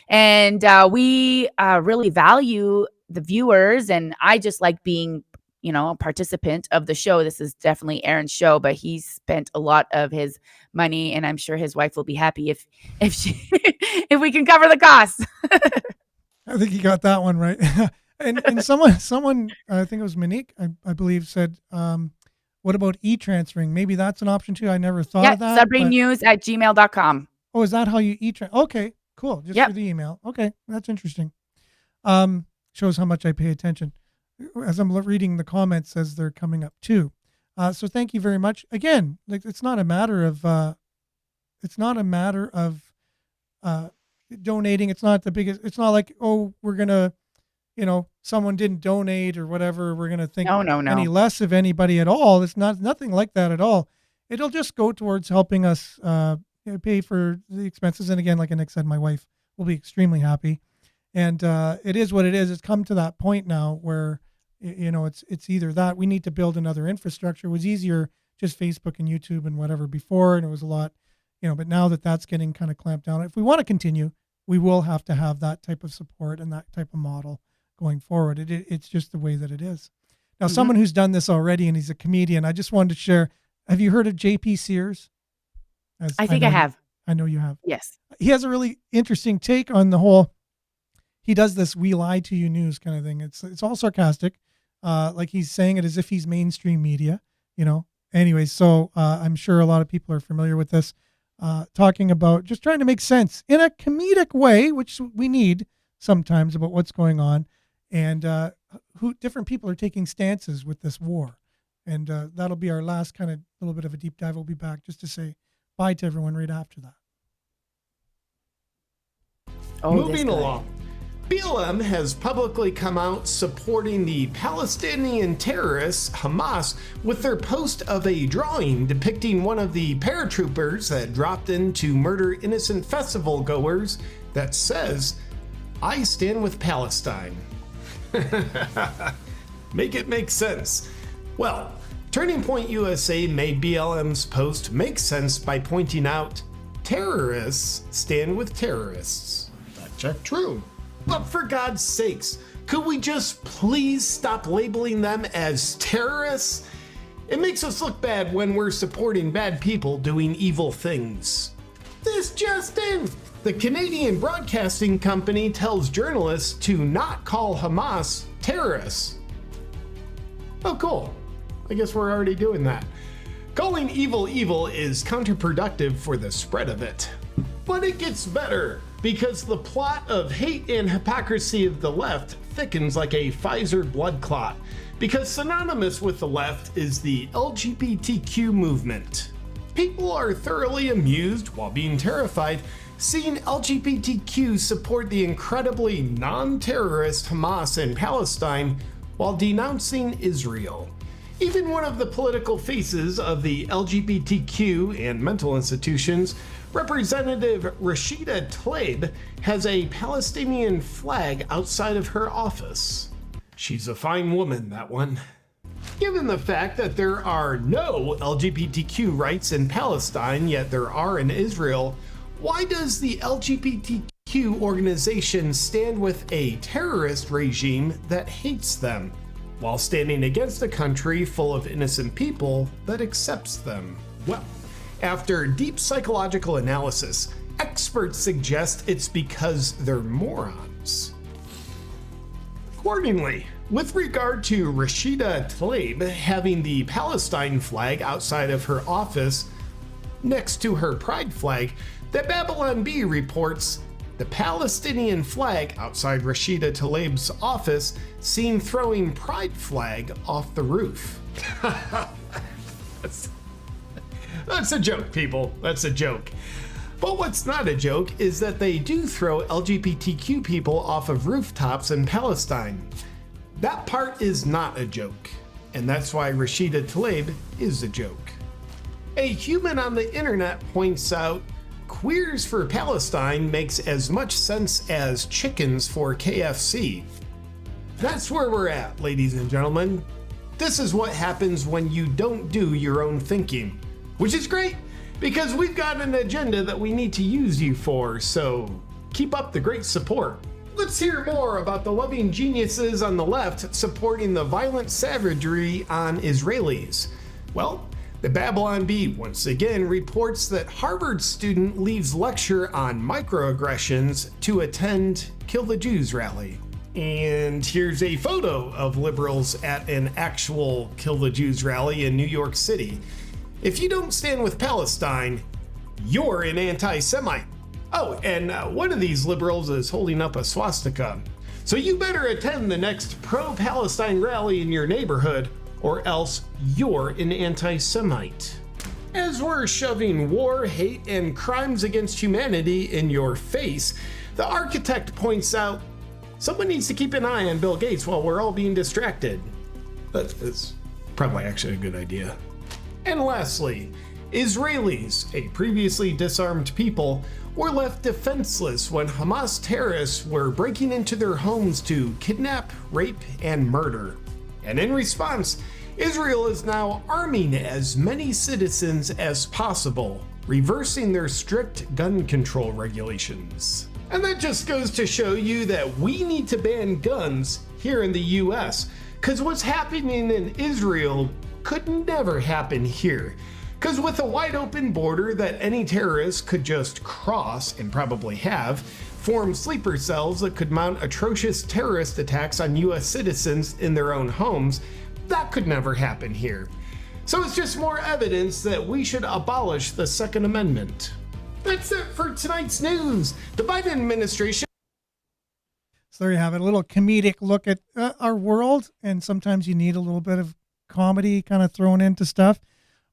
And we really value the viewers. And I just like being, a participant of the show. This is definitely Aaron's show, but he's spent a lot of his money, and I'm sure his wife will be happy if if we can cover the costs. I think you got that one right. and someone, I think it was Monique, I believe, said, what about e-transferring? Maybe that's an option too. I never thought of that. SudburyNews@gmail.com. Oh, is that how you e-transfer? Okay, cool. Just for the email. Okay, that's interesting. Shows how much I pay attention. as I'm reading the comments as they're coming up too. So thank you very much. Again, like it's not a matter of donating. It's not the biggest. It's not like, oh, we're gonna, someone didn't donate or whatever. We're gonna think No. any less of anybody at all. It's nothing like that at all. It'll just go towards helping us pay for the expenses. And again, like Nick said, my wife will be extremely happy. And it is what it is. It's come to that point now where, it's either that we need to build another infrastructure. It was easier just Facebook and YouTube and whatever before, and it was a lot, but now that's getting kind of clamped down. If we want to continue, we will have to have that type of support and that type of model going forward. It's just the way that it is. Now, someone who's done this already, and he's a comedian, I just wanted to share. Have you heard of JP Sears? I think I have. I know you have. Yes. He has a really interesting take on the whole. He does this "we lie to you" news kind of thing. It's all sarcastic. Like he's saying it as if he's mainstream media, Anyways, so I'm sure a lot of people are familiar with this, talking about just trying to make sense in a comedic way, which we need sometimes, about what's going on and who different people are taking stances with this war. And that'll be our last kind of little bit of a deep dive. We'll be back just to say bye to everyone right after that. Moving along. BLM has publicly come out supporting the Palestinian terrorists Hamas with their post of a drawing depicting one of the paratroopers that dropped in to murder innocent festival goers that says, "I stand with Palestine." Make it make sense. Well, Turning Point USA made BLM's post make sense by pointing out, terrorists stand with terrorists. That check true. But for God's sakes, could we just please stop labeling them as terrorists? It makes us look bad when we're supporting bad people doing evil things. This just in! The Canadian Broadcasting Company tells journalists to not call Hamas terrorists. Oh, cool. I guess we're already doing that. Calling evil evil is counterproductive for the spread of it. But it gets better, because the plot of hate and hypocrisy of the left thickens like a Pfizer blood clot, because synonymous with the left is the LGBTQ movement. People are thoroughly amused, while being terrified, seeing LGBTQ support the incredibly non-terrorist Hamas in Palestine while denouncing Israel. Even one of the political faces of the LGBTQ and mental institutions, Representative Rashida Tlaib, has a Palestinian flag outside of her office. She's a fine woman, that one. Given the fact that there are no LGBTQ rights in Palestine, yet there are in Israel, why does the LGBTQ organization stand with a terrorist regime that hates them, while standing against a country full of innocent people that accepts them? Well, after deep psychological analysis, experts suggest it's because they're morons. Accordingly, with regard to Rashida Tlaib having the Palestine flag outside of her office next to her pride flag, the Babylon Bee reports the Palestinian flag outside Rashida Tlaib's office seen throwing pride flag off the roof. That's a joke, people. That's a joke. But what's not a joke is that they do throw LGBTQ people off of rooftops in Palestine. That part is not a joke, and that's why Rashida Tlaib is a joke. A human on the internet points out, queers for Palestine makes as much sense as chickens for KFC. That's where we're at, ladies and gentlemen. This is what happens when you don't do your own thinking, which is great, because we've got an agenda that we need to use you for, so keep up the great support. Let's hear more about the loving geniuses on the left supporting the violent savagery on Israelis. Well, the Babylon Bee once again reports that Harvard student leaves lecture on microaggressions to attend Kill the Jews rally. And here's a photo of liberals at an actual Kill the Jews rally in New York City. If you don't stand with Palestine, you're an anti-Semite. Oh, and one of these liberals is holding up a swastika. So you better attend the next pro-Palestine rally in your neighborhood, or else you're an anti-Semite. As we're shoving war, hate, and crimes against humanity in your face, the architect points out, someone needs to keep an eye on Bill Gates while we're all being distracted. That's probably actually a good idea. And lastly, Israelis, a previously disarmed people, were left defenseless when Hamas terrorists were breaking into their homes to kidnap, rape, and murder. And in response, Israel is now arming as many citizens as possible, reversing their strict gun control regulations. And that just goes to show you that we need to ban guns here in the US, because what's happening in Israel could never happen here. Because with a wide open border that any terrorist could just cross, and probably have, form sleeper cells that could mount atrocious terrorist attacks on US citizens in their own homes, that could never happen here. So it's just more evidence that we should abolish the Second Amendment. That's it for tonight's news. The Biden administration. So there you have it, a little comedic look at our world, and sometimes you need a little bit of comedy kind of thrown into stuff.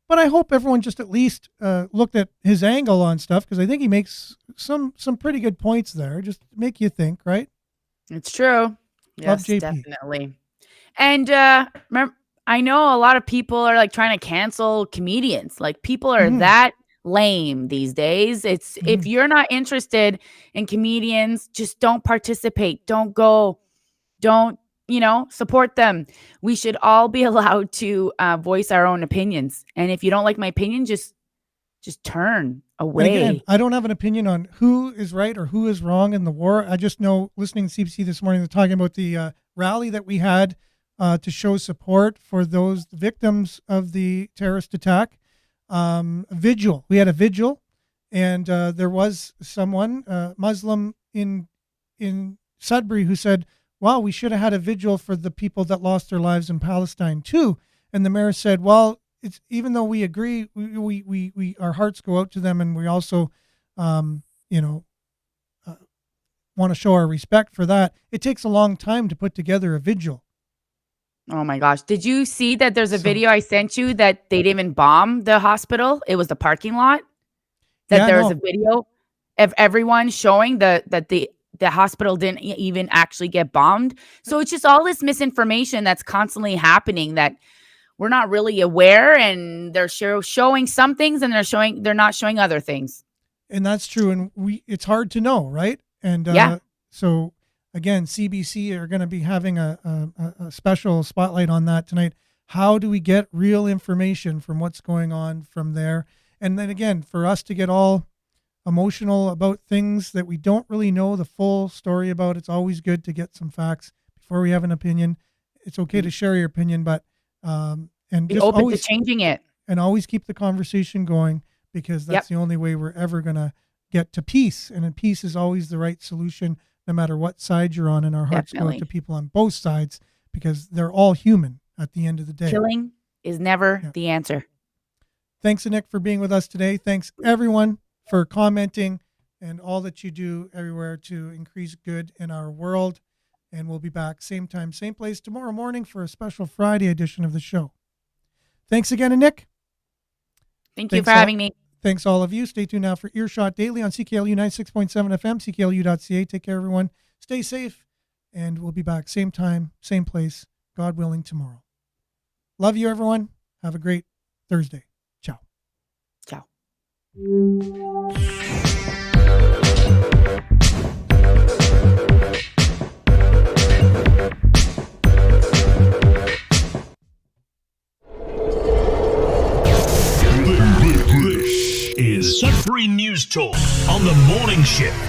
But I hope everyone just at least looked at his angle on stuff, because I think he makes some pretty good points there. Just make you think, right? It's true. Love Yes, JP. definitely. And remember, I know a lot of people are like trying to cancel comedians. Like people are that lame these days. It's if you're not interested in comedians, just don't participate. Don't go. Don't, support them. We should all be allowed to voice our own opinions. And if you don't like my opinion, just turn away. And again, I don't have an opinion on who is right or who is wrong in the war. I just know, listening to CBC this morning, they're talking about the rally that we had to show support for those victims of the terrorist attack. Vigil. We had a vigil, and there was someone, Muslim in Sudbury, who said, wow, we should have had a vigil for the people that lost their lives in Palestine too. And the mayor said, well, it's, even though we agree, we our hearts go out to them, and we also, want to show our respect for that. It takes a long time to put together a vigil. Oh my gosh. Did you see that there's a video I sent you that they didn't even bomb the hospital? It was the parking lot. There was a video of everyone showing that the hospital didn't even actually get bombed. So it's just all this misinformation that's constantly happening that we're not really aware, and they're showing some things and they're not showing other things. And that's true. And it's hard to know, right? And so again, CBC are going to be having a special spotlight on that tonight. How do we get real information from what's going on from there? And then again, for us to get all emotional about things that we don't really know the full story about, it's always good to get some facts before we have an opinion. It's okay to share your opinion, but and be just open always to changing it, and always keep the conversation going, because that's the only way we're ever going to get to peace. And peace is always the right solution, no matter what side you're on. And our hearts go out to people on both sides, because they're all human at the end of the day. Killing is never the answer. Thanks, Nick, for being with us today. Thanks, everyone, for commenting and all that you do everywhere to increase good in our world. And we'll be back same time, same place tomorrow morning for a special Friday edition of the show. Thanks again, Nick. Thank you for having me. Thanks all of you. Stay tuned now for Earshot Daily on CKLU 96.7 FM, CKLU.ca. Take care, everyone. Stay safe, and we'll be back same time, same place, God willing, tomorrow. Love you, everyone. Have a great Thursday. Ciao. Ciao. This is Sudbury News Talk on the morning shift.